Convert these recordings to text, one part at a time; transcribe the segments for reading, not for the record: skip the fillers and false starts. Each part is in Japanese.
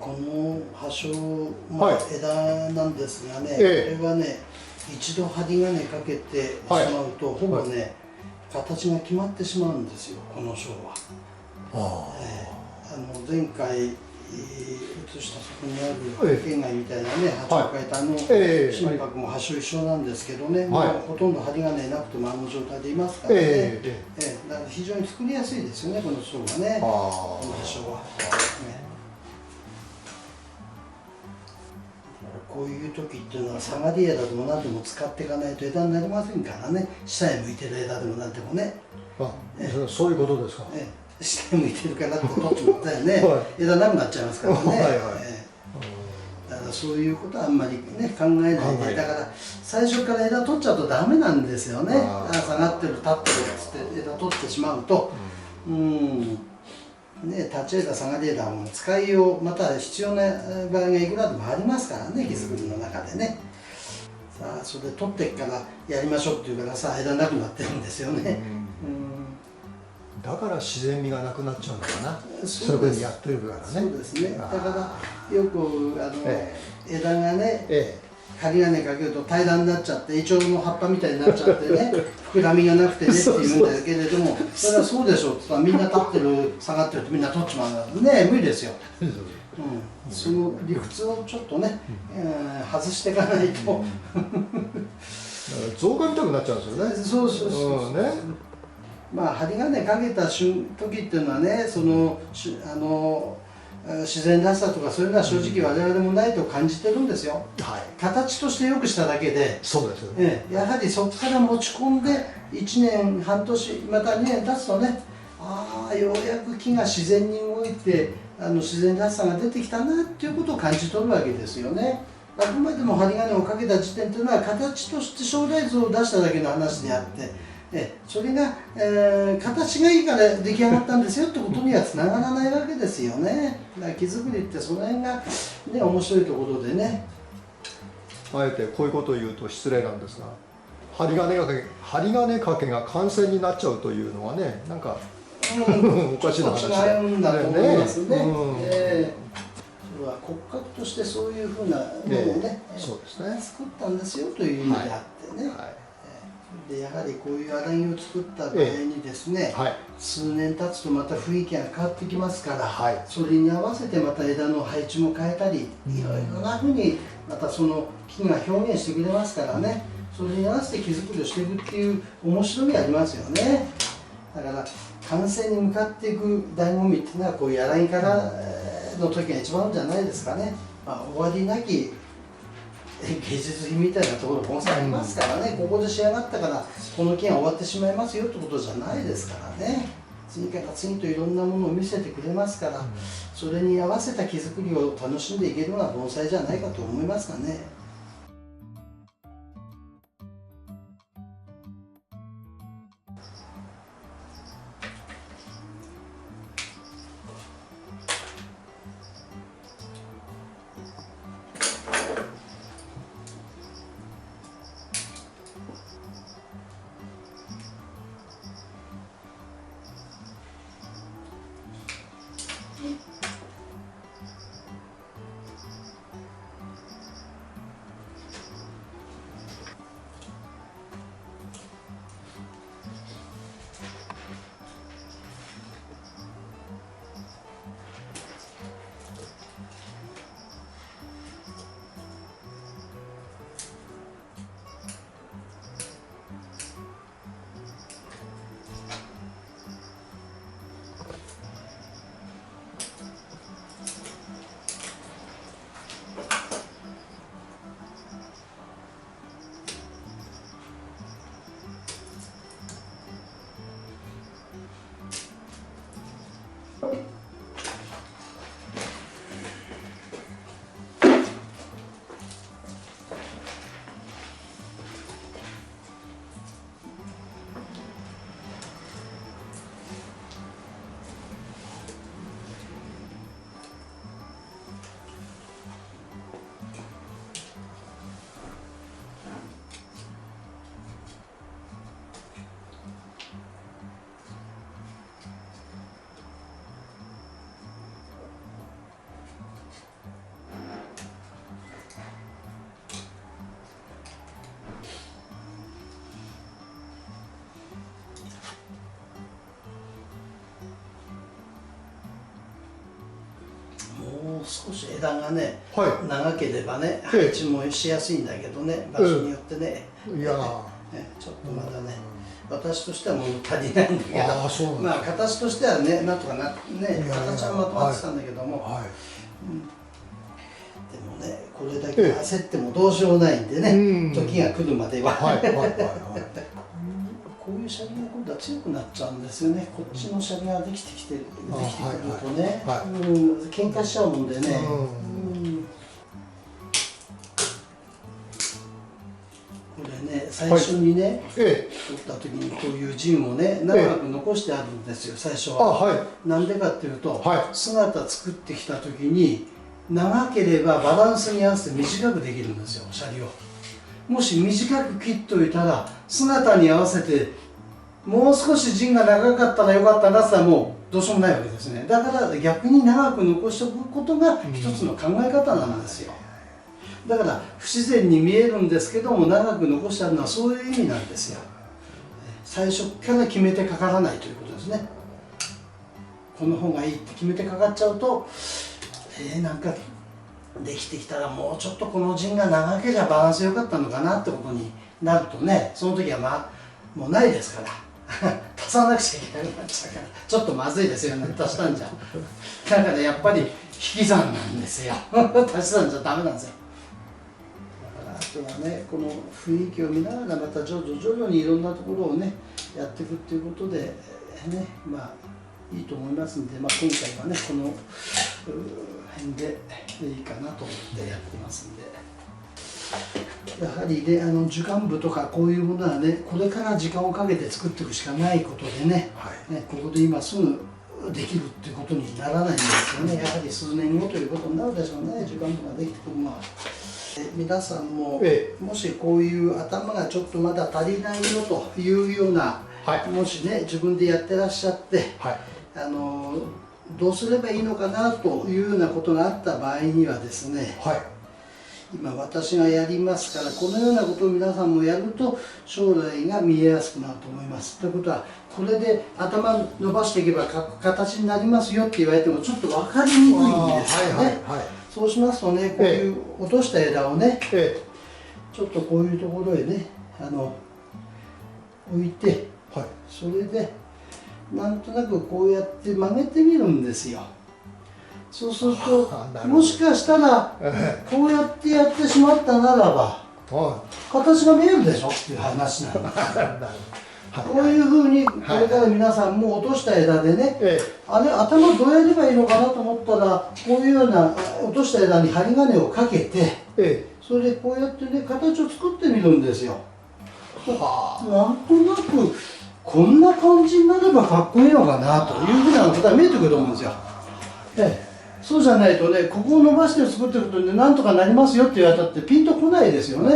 この葉鞘、はい枝なんですがね、ええこれはね、一度針金かけてしまうと、ほぼね、形が決まってしまうんですよ、この鞘は。前回写したそこにある県外みたいなね、鉢を描いた心拍も葉鞘一緒なんですけどね、もうほとんど針金なくてもあの状態でいますからね、だから非常に作りやすいですよね、この鞘はね、この葉鞘は。こういう時っていうのは下がり枝でも何でも使っていかないと枝になりませんからね、下へ向いてる枝でも何でもね。そういうことですか。下へ向いてるからって取っちまったよね、枝なくなっちゃいますからね。だからそういうことはあんまりね考えないで、だから最初から枝取っちゃうとダメなんですよね。下がってる立ってるっつって枝取ってしまうと、ね、立ち枝、下がり枝も使いよう、また必要な場合がいくらでもありますからね、木作りの中でね。さあ、それで取ってからやりましょうって言うからさ、枝なくなってるんですよね。だから自然味がなくなっちゃうのかな。そういうふうにやってるからね。そうですね。だからよく枝がね、針金かけると平らになっちゃって、イチョウの葉っぱみたいになっちゃってね、膨らみがなくてねって言うんだけれども、それはそうでしょうって言ったら、みんな立ってる、下がってるとみんな取っちまうからね、無理ですよ。その理屈をちょっとね、外していかないと。造花見たくなっちゃうんですよね。そうまあ針金かけた時っていうのはね、その自然らしさとかそういうのは正直我々もないと感じてるんですよ。形として良くしただけで、やはりそこから持ち込んで1年半年また2年経つとね、ようやく木が自然に動いて自然らしさが出てきたなっていうことを感じ取るわけですよね。あくまでも針金をかけた時点というのは形として将来図を出しただけの話であって、それが、形がいいから出来上がったんですよってことにはつながらないわけですよね。だから木作りってその辺が、ね、面白いところでね。あえてこういうことを言うと失礼なんですが、針金かけが完成になっちゃうというのはね、なんかおかしな話だよね。違うんだと思いますね。それは骨格としてそういうふうなものをね、作ったんですよという意味であってね。でやはりこういう荒木を作った場合にですね、数年経つとまた雰囲気が変わってきますから、それに合わせてまた枝の配置も変えたり、いろいろなふうにまたその木が表現してくれますからね、それに合わせて木作りをしていくっていう面白みありますよね。だから完成に向かっていく醍醐味っていうのはこういう荒木からの時が一番じゃないですかね。終わりなき芸術品みたいなところ盆栽ありますからね、ここで仕上がったからこの木が終わってしまいますよってことじゃないですからね。次から次といろんなものを見せてくれますから、それに合わせた木作りを楽しんでいけるような盆栽じゃないかと思いますがね。少し枝がね、はい、長ければね配置もしやすいんだけどね、場所によってね、いやちょっとまだね、私としてはもう足りないんだけど、まあ形としてはね、なんとかね、形はまとまってたんだけども、でもね、これだけ焦ってもどうしようもないんでね、時が来るまでは。こういう車輪が今度は強くなっちゃうんですよね。こっちの車輪ができてくるとね、喧嘩しちゃうもんでね。これね、最初にね、取った時にこういう陣をね、長く残してあるんですよ、最初は。なんでかっていうと、姿作ってきた時に、長ければバランスに合わせて短くできるんですよ、車輪を。もし短く切っておいたら姿に合わせてもう少し陣が長かったらよかったなって言ったらもうどうしようもないわけですね。だから逆に長く残しておくことが一つの考え方なんですよ。だから不自然に見えるんですけども、長く残してあるのはそういう意味なんですよ。最初から決めてかからないということですね。この方がいいって決めてかかっちゃうと、なんかできてきたらもうちょっとこの陣が長ければバランス良かったのかなってことになるとね、その時はもうないですから足さなくちゃいけなくなっちゃうからちょっとまずいですよね、足したんじゃ。だからやっぱり引き算なんですよ足し算じゃダメなんですよ。だからあとはね、この雰囲気を見ながらまた徐々にいろんなところをねやっていくっていうことでね、まあいいと思いますんで、今回はねこの辺でいいかなと思ってやってますんで、やはりね、樹幹部とかこういうものはね、これから時間をかけて作っていくしかないことでね、ここで今すぐできるっていうことにならないんですよね。やはり数年後ということになるでしょうね、樹幹部ができてくるのは。皆さんも、もしこういう頭がちょっとまだ足りないよというような、もしね自分でやってらっしゃって、どうすればいいのかなというようなことがあった場合にはですね、今私がやりますから、このようなことを皆さんもやると将来が見えやすくなると思います。ということは、これで頭伸ばしていけば形になりますよって言われてもちょっと分かりにくいんですよね。そうしますとね、こういう落とした枝をね、ちょっとこういうところへね置いて、それでなんとなくこうやって曲げてみるんですよ。そうするともしかしたらこうやってやってしまったならば形が見えるでしょっていう話なんです。こういうふうにこれから皆さんも落とした枝でね、あれ頭どうやればいいのかなと思ったら、こういうような落とした枝に針金をかけて、それでこうやってね形を作ってみるんですよ。なんとなくこんな感じになればかっこいいのかなというふうなことが見えてくると思うんですよ。そうじゃないとね、ここを伸ばして作っていくとね、なんとかなりますよって言われたってピンとこないですよね。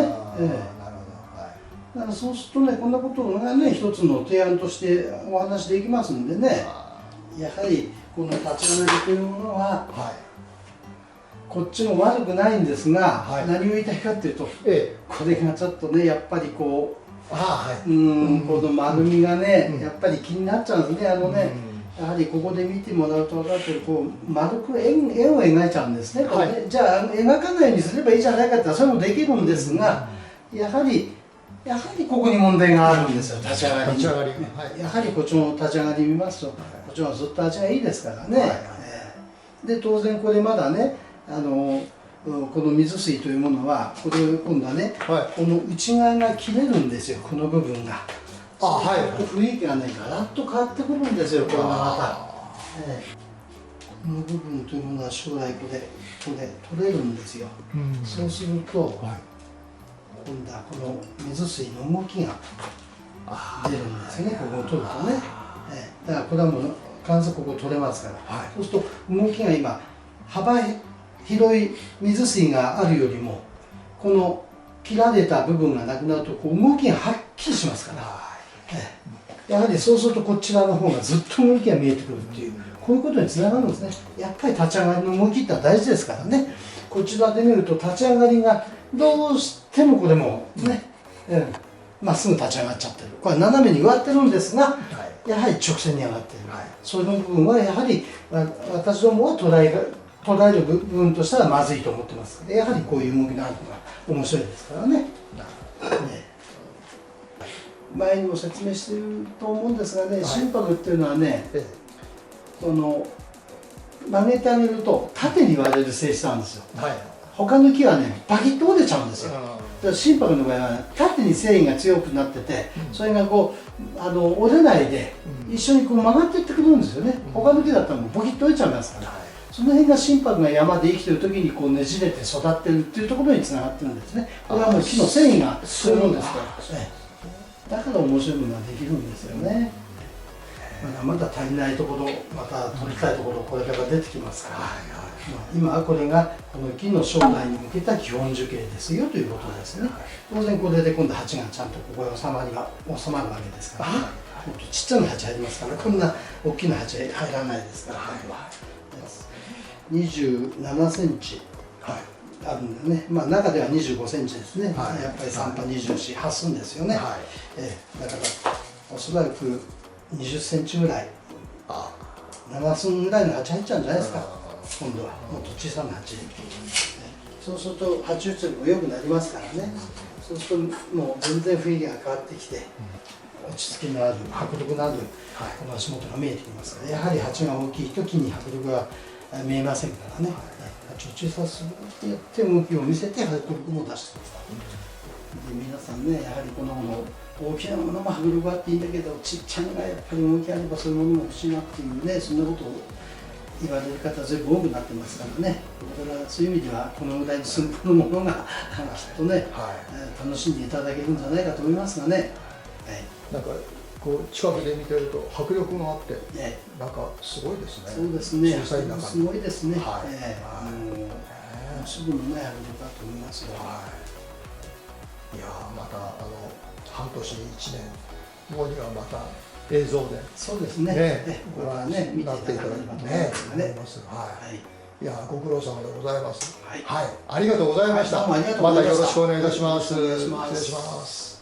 だからそうするとね、こんなことがね、一つの提案としてお話できますんでね、やはりこの立ち上がりというものは、こっちも悪くないんですが、何を言いたいかっていうと、これがちょっとね、やっぱりこう、この丸みがね、やっぱり気になっちゃうんですね。やはりここで見てもらうと分かってる、こう丸く円を描いちゃうんですね。これね、じゃあ描かないようにすればいいじゃないかってそれもできるんですが、やはりここに問題があるんですよ、立ち上がりに。やはりこっちの立ち上がり見ますと、こっちはずっと味がいいですからね。で当然これまだね、この水水というものは、これ今度はね、この内側が切れるんですよ、この部分が。雰囲気がね、ガラッと変わってくるんですよ、これがまた。この部分というものは将来これ取れるんですよ。そうすると、今度はこの水水の動きが出るんですね、ここを取るとね。だからこれはもう必ずここ取れますから。そうすると動きが今、幅広い水水があるよりも、この切られた部分がなくなるとこう動きがはっきりしますから。やはりそうするとこちらの方がずっと動きが見えてくるっていう、こういうことにつながるんですね。やっぱり立ち上がりの動きって大事ですからね。こちらで見ると立ち上がりがどうしてもこれもね、まっすぐ立ち上がっちゃってる。これ斜めに上がってるんですが、やはり直線に上がってる。その部分はやはり私どもは捉え捉える部分としてはまずいと思ってます。やはりこういう動きがあるのが面白いですからね。前にも説明していると思うんですがね、心拍っていうのはね、その曲げてあげると縦に割れる性質なんですよ。他の木はねバキッと折れちゃうんですよ。だから心拍の場合は縦に繊維が強くなってて、それがこう折れないで一緒にこう曲がっていってくるんですよね。他の木だったらもうボキッと折れちゃいますから、その辺が心拍が山で生きてる時にこうねじれて育ってるっていうところにつながってるんですね。これはもう木の繊維がそういうもんですから、だから面白いものができるんですよね。まだ足りないところ、また取りたいところ、これから出てきますから、今はこれがこの木の将来に向けた基本樹形ですよということですね。当然これで今度鉢がちゃんとここに収まるわけですからね。もっとちっちゃな鉢入りますから、こんな大きな鉢入らないですから、27センチあるんでね、中では25センチですね。やっぱり3波24、8寸ですよね。だからおそらく20センチぐらい、7寸ぐらいの鉢入っちゃうんじゃないですか、今度は。もっと小さな鉢。そうすると鉢移りも良くなりますからね。そうするともう全然雰囲気が変わってきて、落ち着きのある、迫力のあるこの足元が見えてきますから、やはり鉢が大きいと木に迫力が見えませんからね。鉢を小さくやって動きを見せて迫力も出してください。皆さんね、やはりこの大きなものも迫力あっていいんだけど、ちっちゃいのがやっぱり動きあればそういうものも欲しいなっていうね、そんなことを言われる方は全部多くなってますからね。だからそういう意味ではこのぐらいの寸法のものがきっとね、楽しんでいただけるんじゃないかと思いますがね。なんかこう近くで見てると迫力があって、なんかすごいですね。そうですね。小さい中にすごいですね。すぐのね迫力だと思いますよ。いやまた半年1年後にはまた映像でそうですね。ご覧になっていただければと思います。いやご苦労様でございます。はい、ありがとうございました。またよろしくお願いいたします。失礼します。